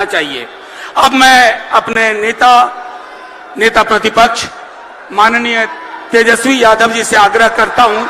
चाहिए। अब मैं अपने नेता प्रतिपक्ष माननीय तेजस्वी यादव जी से आग्रह करता हूं।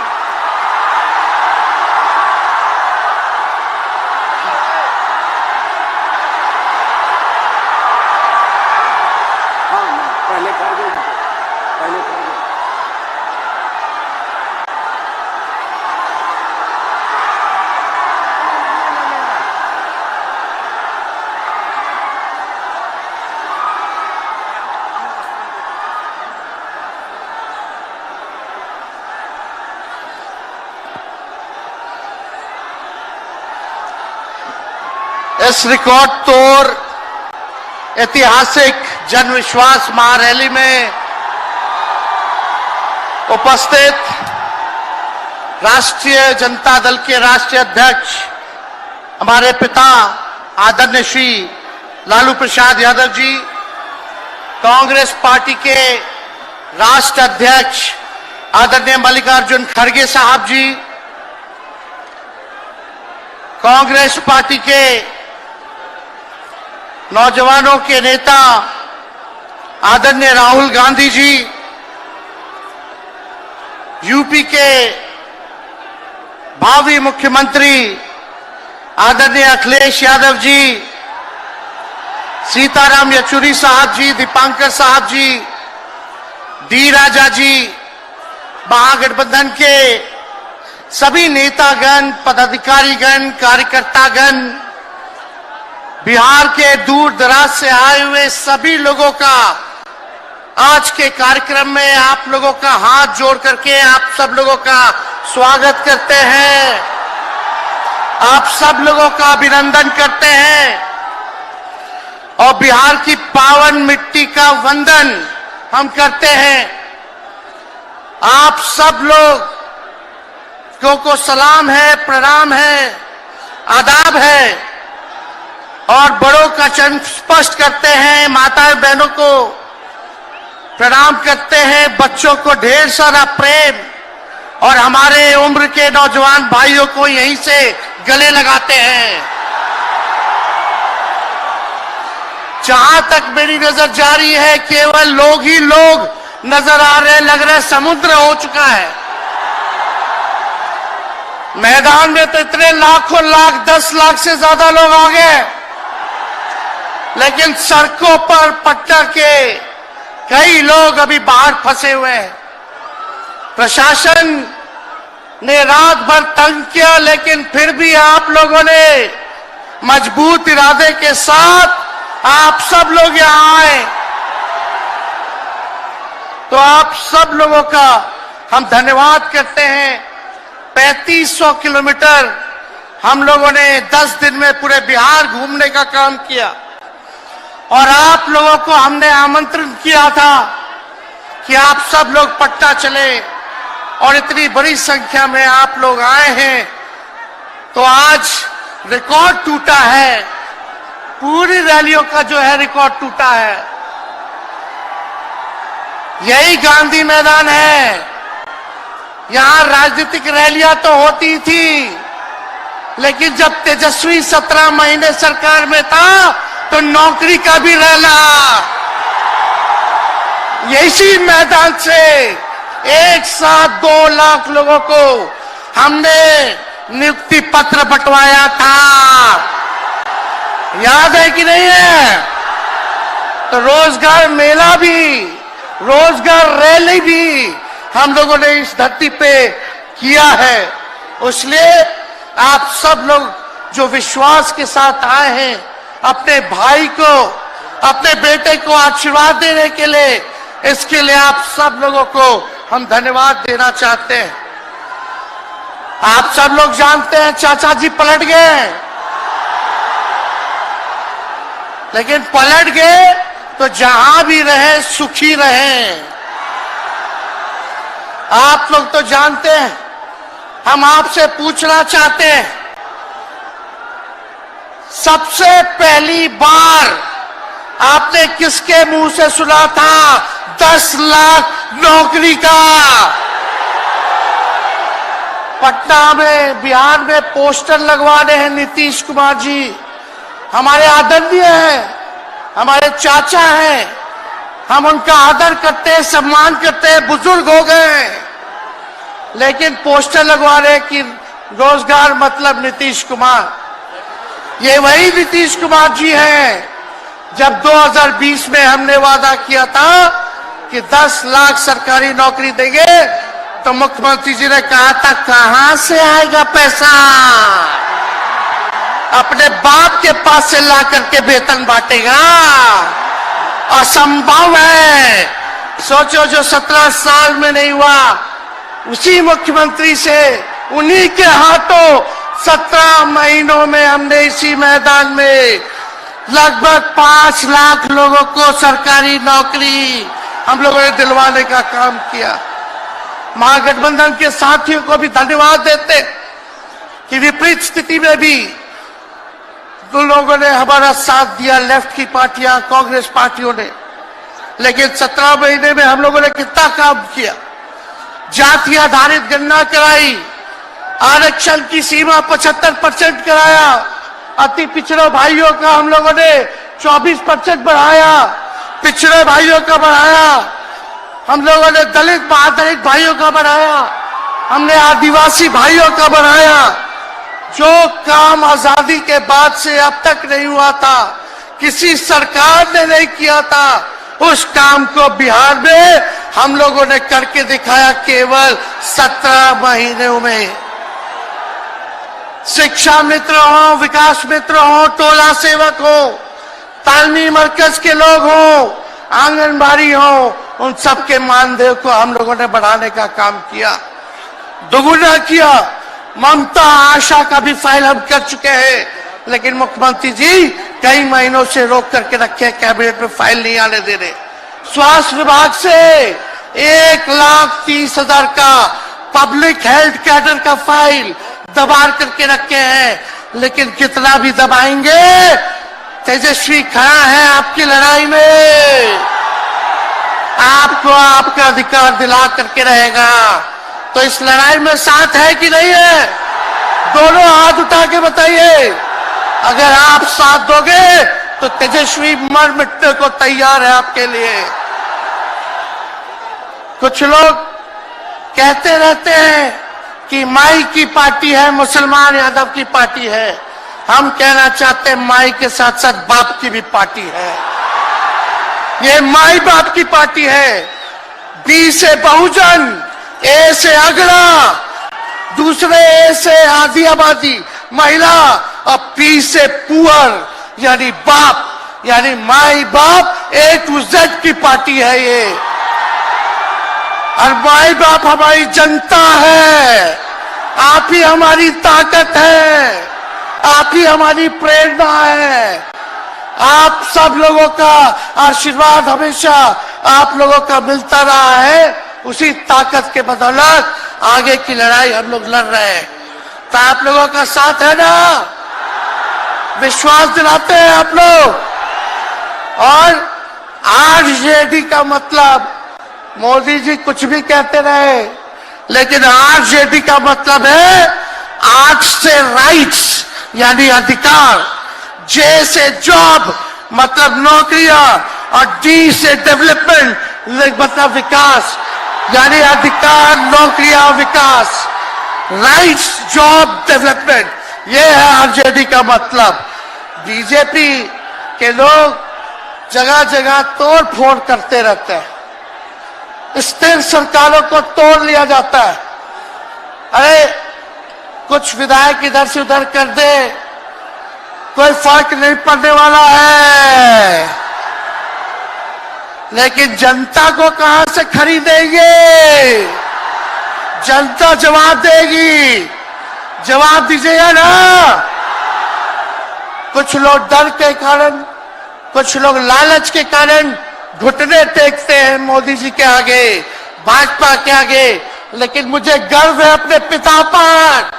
इस रिकॉर्ड तोड़ ऐतिहासिक जन विश्वास महारैली में उपस्थित राष्ट्रीय जनता दल के राष्ट्रीय अध्यक्ष हमारे पिता आदरणीय श्री लालू प्रसाद यादव जी, कांग्रेस पार्टी के राष्ट्र अध्यक्ष आदरणीय मल्लिकार्जुन खड़गे साहब जी, कांग्रेस पार्टी के नौजवानों के नेता आदरणीय राहुल गांधी जी, यूपी के भावी मुख्यमंत्री आदरणीय अखिलेश यादव जी, सीताराम येचुरी साहब जी, दीपांकर साहब जी, डी राजा जी, महागठबंधन के सभी नेतागण, पदाधिकारीगण, कार्यकर्तागण, बिहार के दूर दराज से आए हुए सभी लोगों का आज के कार्यक्रम में आप लोगों का हाथ जोड़ करके आप सब लोगों का स्वागत करते हैं, आप सब लोगों का अभिनंदन करते हैं और बिहार की पावन मिट्टी का वंदन हम करते हैं। आप सब लोग को सलाम है, प्रणाम है, आदाब है और बड़ों का चरण स्पष्ट करते हैं, माताएं बहनों को प्रणाम करते हैं, बच्चों को ढेर सारा प्रेम और हमारे उम्र के नौजवान भाइयों को यहीं से गले लगाते हैं। जहां तक मेरी नजर जा रही है केवल लोग ही लोग नजर आ रहे, लग रहे समुद्र हो चुका है। मैदान में तो इतने लाखों लाख, 10 लाख से ज्यादा लोग आ गए, लेकिन सड़कों पर पटना के कई लोग अभी बाहर फंसे हुए हैं। प्रशासन ने रात भर तंग किया, लेकिन फिर भी आप लोगों ने मजबूत इरादे के साथ आप सब लोग यहां आए, तो आप सब लोगों का हम धन्यवाद करते हैं। 3500 किलोमीटर हम लोगों ने 10 दिन में पूरे बिहार घूमने का काम किया और आप लोगों को हमने आमंत्रण किया था कि आप सब लोग पटना चले और इतनी बड़ी संख्या में आप लोग आए हैं, तो आज रिकॉर्ड टूटा है। पूरी रैलियों का जो है रिकॉर्ड टूटा है। यही गांधी मैदान है, यहां राजनीतिक रैलियां तो होती थी, लेकिन जब तेजस्वी 17 महीने सरकार में था तो नौकरी का भी रहना यही मैदान से एक साथ 2 लाख लोगों को हमने नियुक्ति पत्र बंटवाया था, याद है कि नहीं है? तो रोजगार मेला भी, रोजगार रैली भी हम लोगों ने इस धरती पे किया है। इसलिए आप सब लोग जो विश्वास के साथ आए हैं अपने भाई को, अपने बेटे को आशीर्वाद देने के लिए, इसके लिए आप सब लोगों को हम धन्यवाद देना चाहते हैं। आप सब लोग जानते हैं चाचा जी पलट गए, लेकिन पलट गए तो जहां भी रहे सुखी रहे। आप लोग तो जानते हैं, हम आपसे पूछना चाहते हैं, सबसे पहली बार आपने किसके मुंह से सुना था 10 लाख नौकरी का? पटना में, बिहार में पोस्टर लगवाने हैं नीतीश कुमार जी, हमारे आदरणीय हैं, हमारे चाचा हैं, हम उनका आदर करते हैं, सम्मान करते हैं, बुजुर्ग हो गए, लेकिन पोस्टर लगवा रहे कि रोजगार मतलब नीतीश कुमार। ये वही नीतीश कुमार जी हैं जब 2020 में हमने वादा किया था कि 10 लाख सरकारी नौकरी देंगे, तो मुख्यमंत्री जी ने कहा था कहां से आएगा पैसा, अपने बाप के पास से ला करके वेतन बांटेगा, असंभव है। सोचो जो 17 साल में नहीं हुआ, उसी मुख्यमंत्री से उन्हीं के हाथों 17 महीनों में हमने इसी मैदान में लगभग 5 लाख लोगों को सरकारी नौकरी हम लोगों ने दिलवाने का काम किया। महागठबंधन के साथियों को भी धन्यवाद देते कि विपरीत स्थिति में भी तो लोगों ने हमारा साथ दिया, लेफ्ट की पार्टियां, कांग्रेस पार्टियों ने। लेकिन 17 महीने में हम लोगों ने कितना काम किया। जाति आधारित गणना कराई, आरक्षण की सीमा 75% कराया, अति पिछड़े भाइयों का हम लोगों ने 24% बढ़ाया, पिछड़े भाइयों का बढ़ाया, हम लोगों ने दलित महादलित भाइयों का बढ़ाया, हमने आदिवासी भाइयों का बढ़ाया। जो काम आजादी के बाद से अब तक नहीं हुआ था, किसी सरकार ने नहीं किया था, उस काम को बिहार में हम लोगों ने करके दिखाया केवल 17 महीनों में। शिक्षा मित्र हो, विकास मित्र हो, टोला सेवक हो, तालमी मरकज के लोग हो, आंगनबाड़ी हो, उन सबके मानदेय को हम लोगों ने बढ़ाने का काम किया, दोगुना किया। ममता आशा का भी फाइल हम कर चुके हैं, लेकिन मुख्यमंत्री जी कई महीनों से रोक करके रखे, कैबिनेट में फाइल नहीं आने दे रहे। स्वास्थ्य विभाग से 1,30,000 का पब्लिक हेल्थ कैडर का फाइल दबा करके रखे हैं, लेकिन कितना भी दबाएंगे, तेजस्वी खड़ा है आपकी लड़ाई में, आपको आपका अधिकार दिला करके रहेगा। तो इस लड़ाई में साथ है कि नहीं है? दोनों हाथ उठा के बताइए। अगर आप साथ दोगे तो तेजस्वी मर मिटने को तैयार है आपके लिए। कुछ लोग कहते रहते हैं कि माई की पार्टी है, मुसलमान यादव की पार्टी है। हम कहना चाहते हैं माई के साथ साथ बाप की भी पार्टी है। ये माई बाप की पार्टी है। बी से बहुजन, ए से अगड़ा, दूसरे ए से आधी आबादी महिला, और पी से पुअर यानी बाप, यानी माई बाप, ए टू जेड की पार्टी है ये। और माई बाप हमारी जनता है, आप ही हमारी ताकत है, आप ही हमारी प्रेरणा है। आप सब लोगों का आशीर्वाद हमेशा आप लोगों का मिलता रहा है, उसी ताकत के बदौलत आगे की लड़ाई हम लोग लड़ रहे हैं। तो आप लोगों का साथ है ना? विश्वास दिलाते हैं आप लोग। और आरजेडी का मतलब, मोदी जी कुछ भी कहते रहे, लेकिन आरजेडी का मतलब है आर से राइट्स यानी अधिकार, जे से जॉब मतलब नौकरियां, और डी से डेवलपमेंट मतलब विकास, यानी अधिकार, नौकरियां, विकास, राइट्स, जॉब, डेवलपमेंट, ये है आरजेडी का मतलब। बीजेपी के लोग जगह जगह तोड़ फोड़ करते रहते हैं, स्थिर सरकारों को तोड़ लिया जाता है। अरे कुछ विधायक इधर से उधर कर दे, कोई फर्क नहीं पड़ने वाला है, लेकिन जनता को कहां से खरीदेंगे? जनता जवाब देगी, जवाब दीजिएगा ना। कुछ लोग डर के कारण, कुछ लोग लालच के कारण घुटने टेकते हैं मोदी जी के आगे, भाजपा के आगे, लेकिन मुझे गर्व है अपने पिता पर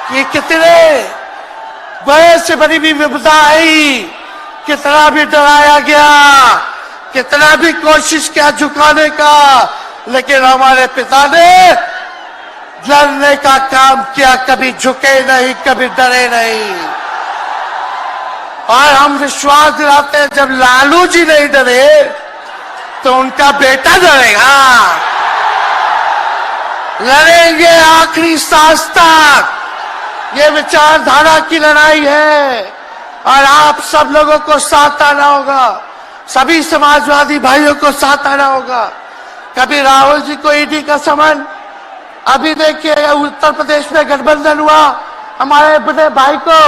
कि कितने बड़े से बड़ी भी विपदा आई, कितना भी डराया गया, कितना भी कोशिश किया झुकाने का, लेकिन हमारे पिता ने लड़ने का काम किया, कभी झुके नहीं, कभी डरे नहीं। और हम विश्वास दिलाते हैं जब लालू जी नहीं डरे तो उनका बेटा डरेगा। लड़ेंगे आखिरी सांस तक। ये विचारधारा की लड़ाई है और आप सब लोगों को साथ आना होगा। सभी समाजवादी भाइयों को साथ आना होगा। कभी राहुल जी को ईडी का समन, अभी देखिए उत्तर प्रदेश में गठबंधन हुआ, हमारे बड़े भाई को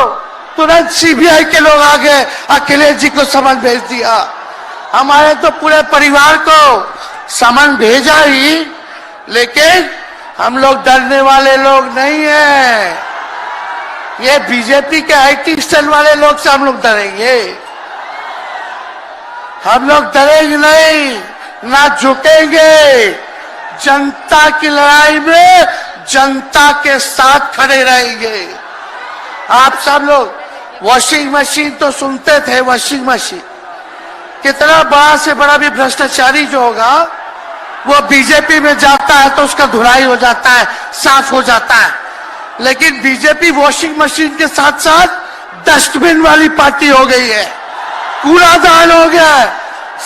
तुरंत सीबीआई के लोग आ गए, अखिलेश जी को समन भेज दिया। हमारे तो पूरे परिवार को समन भेजा ही, लेकिन हम लोग डरने वाले लोग नहीं हैं। ये बीजेपी के आईटी सेल वाले लोग से हम लोग डरेंगे? हम लोग डरेंगे नहीं, ना झुकेंगे। जनता की लड़ाई में जनता के साथ खड़े रहेंगे। आप सब लोग वॉशिंग मशीन तो सुनते थे, वॉशिंग मशीन कितना बड़ा से बड़ा भी भ्रष्टाचारी जो होगा वो बीजेपी में जाता है तो उसका धुलाई हो जाता है, साफ हो जाता है। लेकिन बीजेपी वॉशिंग मशीन के साथ साथ डस्टबिन वाली पार्टी हो गई है, कूड़ादान हो गया है।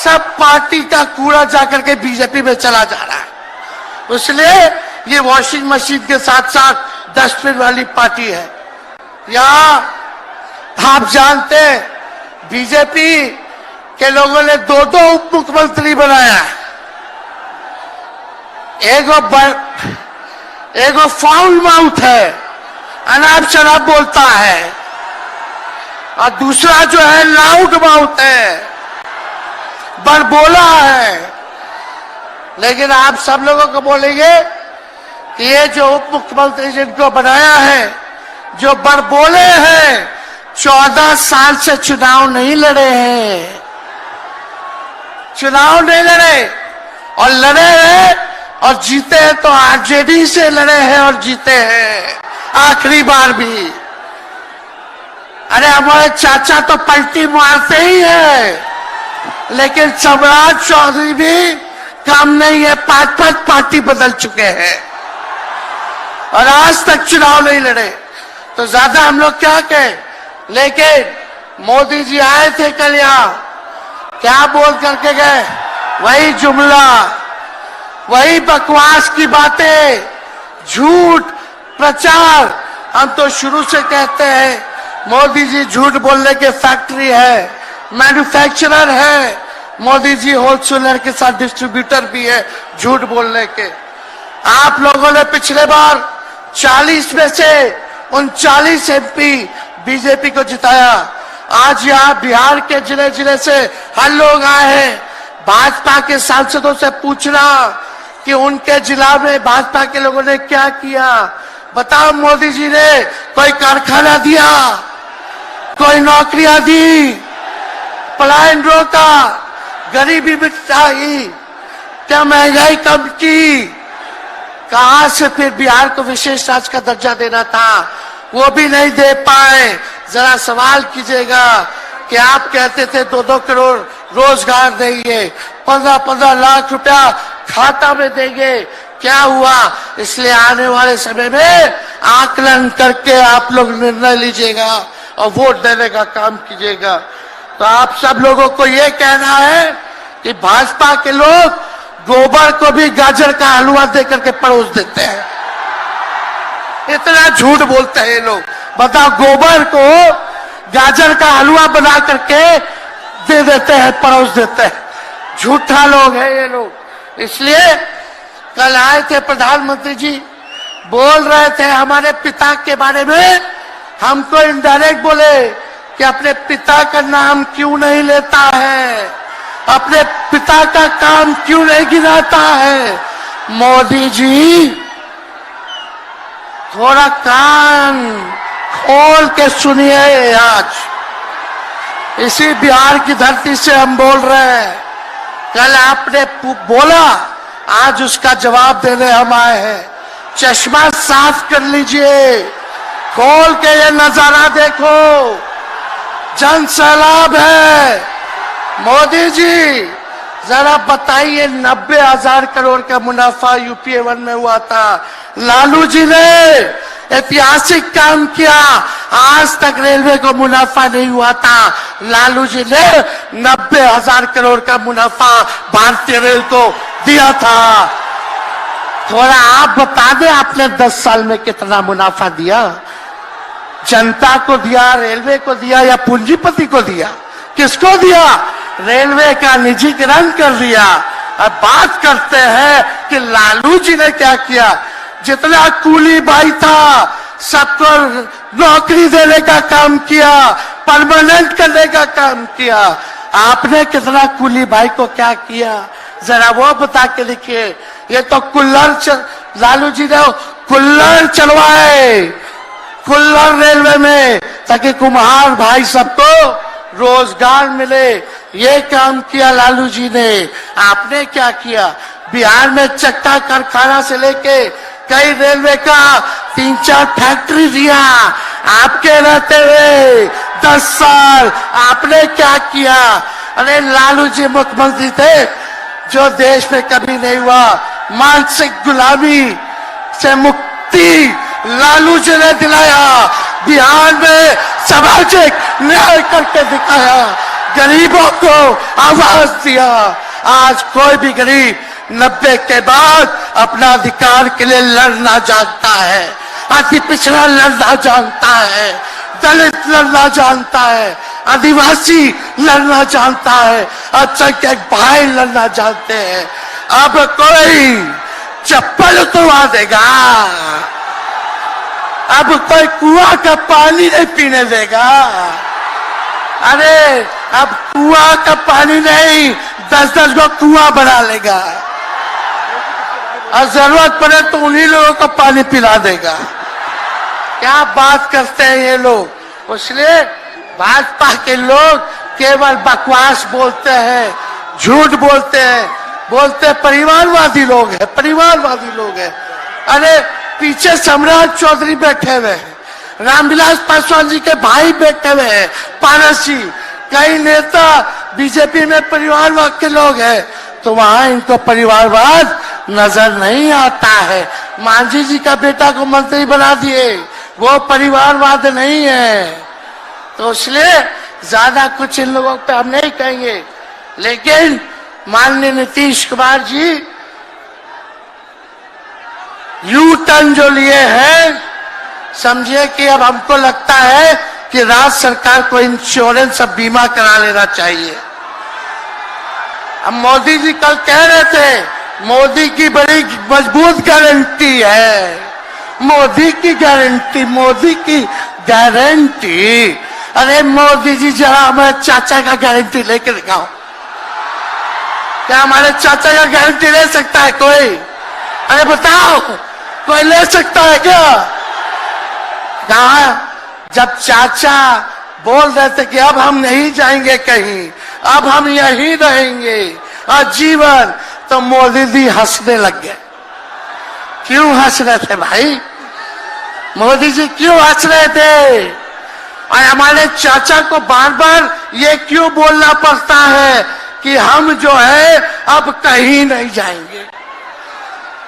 सब पार्टी का कूड़ा जाकर के बीजेपी में चला जा रहा है, इसलिए ये वॉशिंग मशीन के साथ साथ डस्टबिन वाली पार्टी है। यहाँ आप जानते हैं बीजेपी के लोगों ने दो उप मुख्यमंत्री बनाया। एगो फाउल माउथ है, अनाप शनाप बोलता है, और दूसरा जो है लाउड माउथ है, बड़बोला है। लेकिन आप सब लोगों को बोलेंगे कि ये जो उप मुख्यमंत्री जिनको बनाया है, जो बड़बोले हैं, 14 साल से चुनाव नहीं लड़े हैं, चुनाव नहीं लड़े, और लड़े हैं और जीते हैं तो आरजेडी से लड़े हैं और जीते हैं आखिरी बार भी। अरे हमारे चाचा तो पलटी मारते ही है, लेकिन सम्राट चौधरी भी काम नहीं है, 5 पार्टी बदल चुके हैं और आज तक चुनाव नहीं लड़े। तो ज्यादा हम लोग क्या कहें। लेकिन मोदी जी आए थे कल यहाँ, क्या बोल करके गए? वही जुमला, वही बकवास की बातें, झूठ प्रचार। हम तो शुरू से कहते हैं मोदी जी झूठ बोलने के फैक्ट्री है, मैन्युफैक्चरर है। मोदी जी होलसेलर के साथ डिस्ट्रीब्यूटर भी है झूठ बोलने के। आप लोगों ने पिछले बार 40 में से 39 एमपी बीजेपी को जिताया। आज यहाँ बिहार के जिले जिले से हर लोग आए हैं। भाजपा के सांसदों से पूछना कि उनके जिला में भाजपा के लोगों ने क्या किया। बताओ, मोदी जी ने कोई कारखाना दिया, कोई नौकरियां दी, पलायन रोका, गरीबी मिटाई, क्या महंगाई कम की? कहां से फिर बिहार को विशेष राज्य का दर्जा देना था, वो भी नहीं दे पाए। जरा सवाल कीजिएगा कि आप कहते थे 2-2 करोड़ रोजगार देंगे, 15-15 लाख रुपया खाता में देंगे, क्या हुआ? इसलिए आने वाले समय में आकलन करके आप लोग निर्णय लीजिएगा और वोट देने का काम कीजिएगा। तो आप सब लोगों को ये कहना है कि भाजपा के लोग गोबर को भी गाजर का हलवा देकर के परोस देते हैं। इतना झूठ बोलते हैं ये लोग। बताओ, गोबर को गाजर का हलवा बना करके दे देते हैं, परोस देते हैं। झूठा लोग हैं ये लोग। इसलिए कल आए थे प्रधानमंत्री जी, बोल रहे थे हमारे पिता के बारे में, हमको इनडायरेक्ट बोले कि अपने पिता का नाम क्यों नहीं लेता है, अपने पिता का काम क्यों नहीं गिनाता है। मोदी जी, थोड़ा कान खोल के सुनिए। आज इसी बिहार की धरती से हम बोल रहे हैं। कल आपने बोला, आज उसका जवाब देने हम आए हैं। चश्मा साफ कर लीजिए, खोल के ये नजारा देखो, जन सैलाब है। मोदी जी, जरा बताइए, 90,000 करोड़ का मुनाफा यूपीए 1 में हुआ था। लालू जी ने ऐतिहासिक काम किया। आज तक रेलवे को मुनाफा नहीं हुआ था। लालू जी ने 90,000 करोड़ का मुनाफा भारतीय रेल को दिया था। थोड़ा आप बता दें, आपने 10 साल में कितना मुनाफा दिया? जनता को दिया, रेलवे को दिया या पूंजीपति को दिया? किसको दिया? रेलवे का निजीकरण कर दिया। अब बात करते हैं कि लालू जी ने क्या किया। जितना कूली भाई था सबको नौकरी देने का काम किया, परमानेंट करने का काम किया। आपने कितना कूली भाई को क्या किया, जरा वो बता के देखिए। ये तो लालू जी ने कुल्लर चलवाए, कुल्लर रेलवे में, ताकि कुम्हार भाई सबको रोजगार मिले। ये काम किया लालू जी ने। आपने क्या किया? बिहार में चक्का कारखाना से लेके कई रेलवे का 3-4 फैक्ट्री दिया। आपके रहते हुए 10 साल आपने क्या किया? अरे लालू जी मुख्यमंत्री थे जो देश में कभी नहीं हुआ। मानसिक गुलामी से मुक्ति लालू जी ने दिलाया। बिहार में सामाजिक न्याय करके दिखाया, गरीबों को आवाज दिया। आज कोई भी गरीब 90 के बाद अपना अधिकार के लिए लड़ना जानता है। अति पिछड़ा लड़ना जानता है, दलित लड़ना जानता है, आदिवासी लड़ना जानता है, अल्पसंख्यक भाई लड़ना जानते हैं। अब कोई चप्पल उतरवा देगा, अब कोई कुआं का पानी नहीं पीने देगा। अरे अब कुआं का पानी नहीं, 10-10 को कुआं बना लेगा और जरूरत पड़े तो उन्हीं लोगों को पानी पिला देगा। क्या बात करते हैं ये लोग। इसलिए भाजपा के लोग केवल बकवास बोलते हैं, झूठ बोलते हैं, बोलते परिवारवादी लोग हैं, परिवारवादी लोग हैं। अरे पीछे सम्राट चौधरी बैठे हुए हैं, रामविलास पासवान जी के भाई बैठे हुए हैं, पारस जी, कई नेता बीजेपी में परिवारवाद के लोग हैं, तो वहां इनको परिवारवाद नजर नहीं आता है। मांझी जी का बेटा को मंत्री बना दिए, वो परिवारवाद नहीं है। तो इसलिए ज्यादा कुछ इन लोगों पे हम नहीं कहेंगे। लेकिन माननीय नीतीश कुमार जी यू टर्न जो लिए हैं, समझिए कि अब हमको लगता है कि राज्य सरकार को इंश्योरेंस और बीमा करा लेना चाहिए। अब मोदी जी कल कह रहे थे मोदी की बड़ी मजबूत गारंटी है, मोदी की गारंटी, मोदी की गारंटी। अरे मोदी जी जरा हमारे चाचा का गारंटी लेके दिखाओ। क्या हमारे चाचा का गारंटी ले सकता है कोई? अरे बताओ, कोई ले सकता है क्या? कहा जब चाचा बोल रहे थे कि अब हम नहीं जाएंगे कहीं, अब हम यहीं रहेंगे आजीवन, तो मोदी जी हंसने लग गए। क्यों हंस रहे थे भाई? मोदी जी क्यों हंस रहे थे? और हमारे चाचा को बार बार ये क्यों बोलना पड़ता है कि हम जो है अब कहीं नहीं जाएंगे,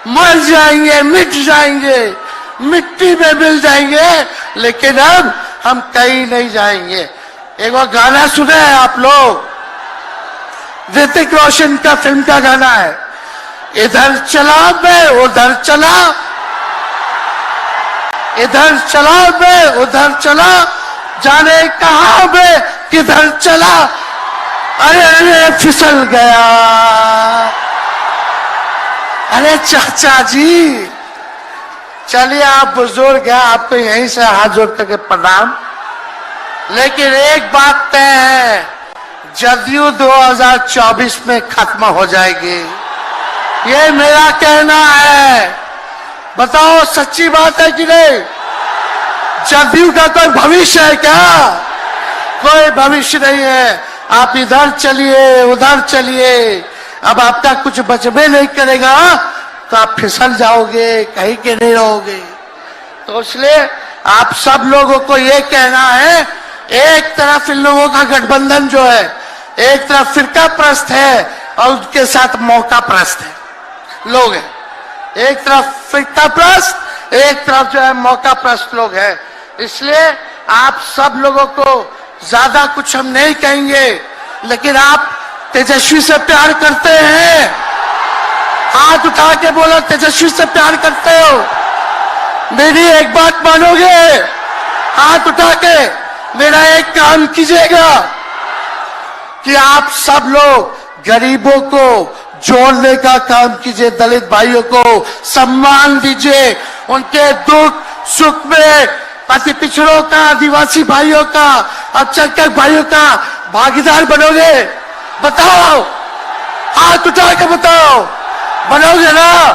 मर जाएंगे, मिट जाएंगे, मिट्टी में मिल जाएंगे, लेकिन अब हम कहीं नहीं जाएंगे। एक बार गाना सुने हैं आप लोग, ऋतिक रोशन का फिल्म का गाना है, इधर चला मैं उधर चला, इधर चला मैं उधर चला, जाने कहां मैं किधर चला, अरे अरे फिसल गया। अरे चाचा जी, चलिए आप बुजुर्ग हैं, आपको यहीं से हाथ जोड़ करके प्रणाम। लेकिन एक बात तय है, जदयू 2024 में खत्म हो जाएगी, ये मेरा कहना है। बताओ सच्ची बात है कि नहीं? जदयू का कोई भविष्य है क्या? कोई भविष्य नहीं है। आप इधर चलिए उधर चलिए, अब आपका कुछ बचबे नहीं करेगा तो आप फिसल जाओगे, कहीं के नहीं रहोगे। तो इसलिए आप सब लोगों को ये कहना है, एक तरफ इन लोगों का गठबंधन जो है, एक तरफ फिरका प्रस्त है और उसके साथ मौका प्रस्त है लोग हैं। एक तरफ फिरका प्रस्त, एक तरफ जो है मौका प्रस्त लोग हैं। इसलिए आप सब लोगों को ज्यादा कुछ हम नहीं कहेंगे, लेकिन आप तेजस्वी से प्यार करते हैं? हाथ उठा के बोलो, तेजस्वी से प्यार करते हो? मेरी एक बात मानोगे? हाथ उठा के मेरा एक काम कीजिएगा कि आप सब लोग गरीबों को जोड़ने का काम कीजिए, दलित भाइयों को सम्मान दीजिए, उनके दुख सुख में अति पिछड़ों का, आदिवासी भाइयों का, अल्पसंख्यक भाइयों का भागीदार बनोगे? बताओ, हाथ उठा के बताओ, बनोगे ना?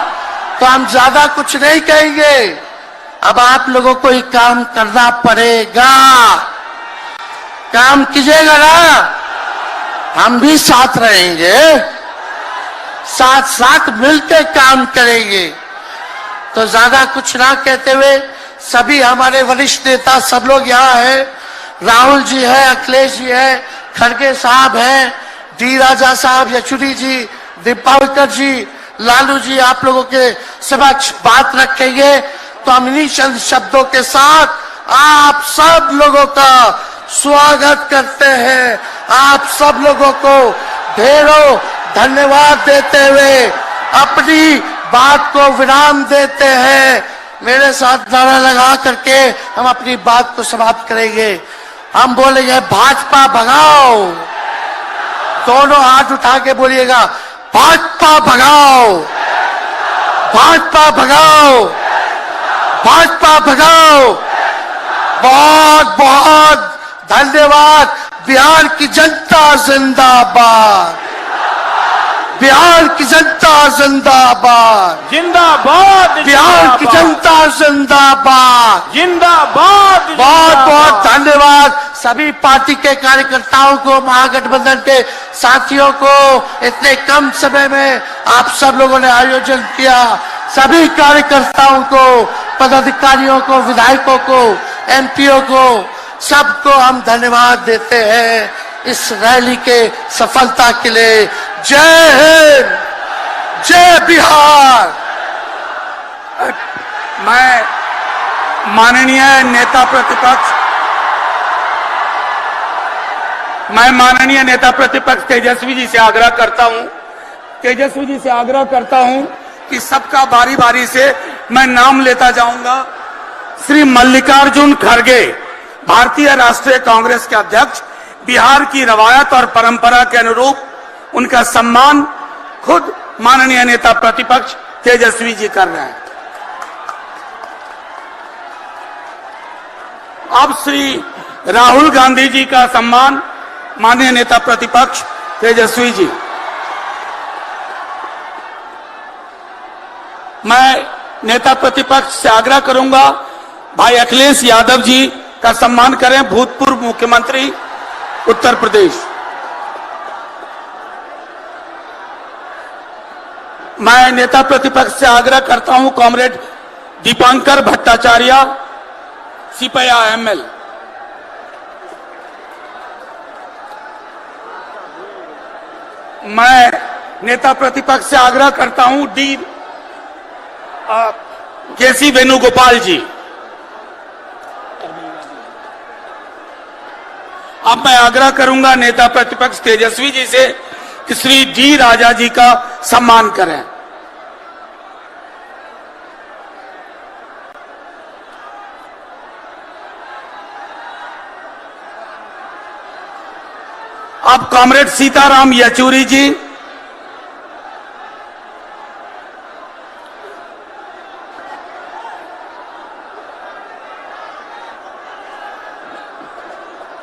तो हम ज्यादा कुछ नहीं कहेंगे। अब आप लोगों को ही काम करना पड़ेगा। काम कीजिएगा ना? हम भी साथ रहेंगे, साथ साथ मिलकर काम करेंगे। तो ज्यादा कुछ ना कहते हुए सभी हमारे वरिष्ठ नेता सब लोग यहाँ हैं। राहुल जी है, अखिलेश जी है, खड़गे साहब हैं, डी राजा साहब, येचुरी जी, दीपावकर जी, लालू जी आप लोगों के समक्ष बात रखेंगे। तो हम इन्हीं चंद शब्दों के साथ आप सब लोगों का स्वागत करते हैं। आप सब लोगों को ढेरों धन्यवाद देते हुए अपनी बात को विराम देते हैं। मेरे साथ नारा लगा करके हम अपनी बात को समाप्त करेंगे। हम बोलेंगे भाजपा भगाओ। दोनों हाथ उठा के बोलिएगा, भाजपा भगाओ, भाजपा भगाओ, भाजपा भगाओ। बहुत बहुत धन्यवाद। बिहार की जनता जिंदाबाद, बिहार की जनता जिंदाबाद, जिंदाबाद, बिहार की जनता जिंदाबाद, जिंदाबाद। बहुत बहुत धन्यवाद सभी पार्टी के कार्यकर्ताओं को, महागठबंधन के साथियों को। इतने कम समय में आप सब लोगों ने आयोजन किया। सभी कार्यकर्ताओं को, पदाधिकारियों को, विधायकों को, एमपीओ को, सबको हम धन्यवाद देते हैं इस रैली के सफलता के लिए। जय हिंद, जय बिहार। मैं माननीय नेता प्रतिपक्ष तेजस्वी जी से आग्रह करता हूं कि सबका बारी बारी से मैं नाम लेता जाऊंगा। श्री मल्लिकार्जुन खड़गे, भारतीय राष्ट्रीय कांग्रेस के अध्यक्ष, बिहार की रवायत और परंपरा के अनुरूप उनका सम्मान खुद माननीय नेता प्रतिपक्ष तेजस्वी जी कर रहे हैं। अब श्री राहुल गांधी जी का सम्मान माननीय नेता प्रतिपक्ष तेजस्वी जी। मैं नेता प्रतिपक्ष से आग्रह करूंगा भाई अखिलेश यादव जी का सम्मान करें, भूतपूर्व मुख्यमंत्री उत्तर प्रदेश। मैं नेता प्रतिपक्ष से आग्रह करता हूं कॉमरेड दीपांकर भट्टाचार्य, सिपया एमएल। मैं नेता प्रतिपक्ष से आग्रह करता हूं डी केसी वेणुगोपाल जी। अब मैं आग्रह करूंगा नेता प्रतिपक्ष तेजस्वी जी से कि श्री डी राजा जी का सम्मान करें। अब कॉमरेड सीताराम येचुरी जी,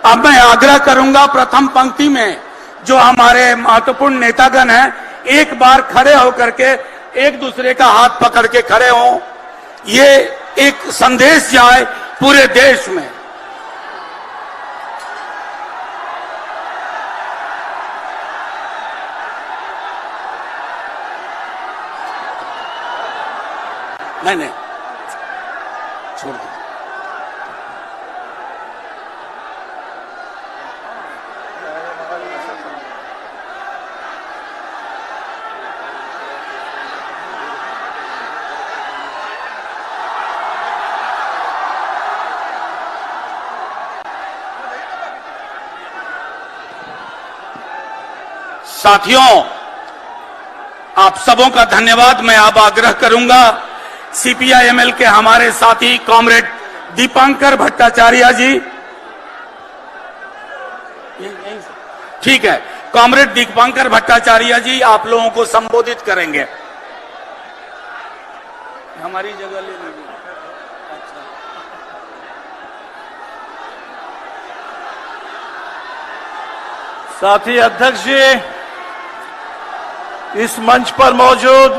अब मैं आग्रह करूंगा प्रथम पंक्ति में जो हमारे महत्वपूर्ण नेतागण हैं, एक बार खड़े होकर के एक दूसरे का हाथ पकड़ के खड़े हों। ये एक संदेश जाए पूरे देश में। नहीं छोड़ दो। साथियों, आप सबों का धन्यवाद। मैं अब आग्रह करूंगा सीपीआईएमएल के हमारे साथी कॉमरेड दीपांकर भट्टाचार्य जी, ठीक है, कॉमरेड दीपांकर भट्टाचार्य जी आप लोगों को संबोधित करेंगे। हमारी जगह ले लीजिए। साथी अध्यक्ष जी, इस मंच पर मौजूद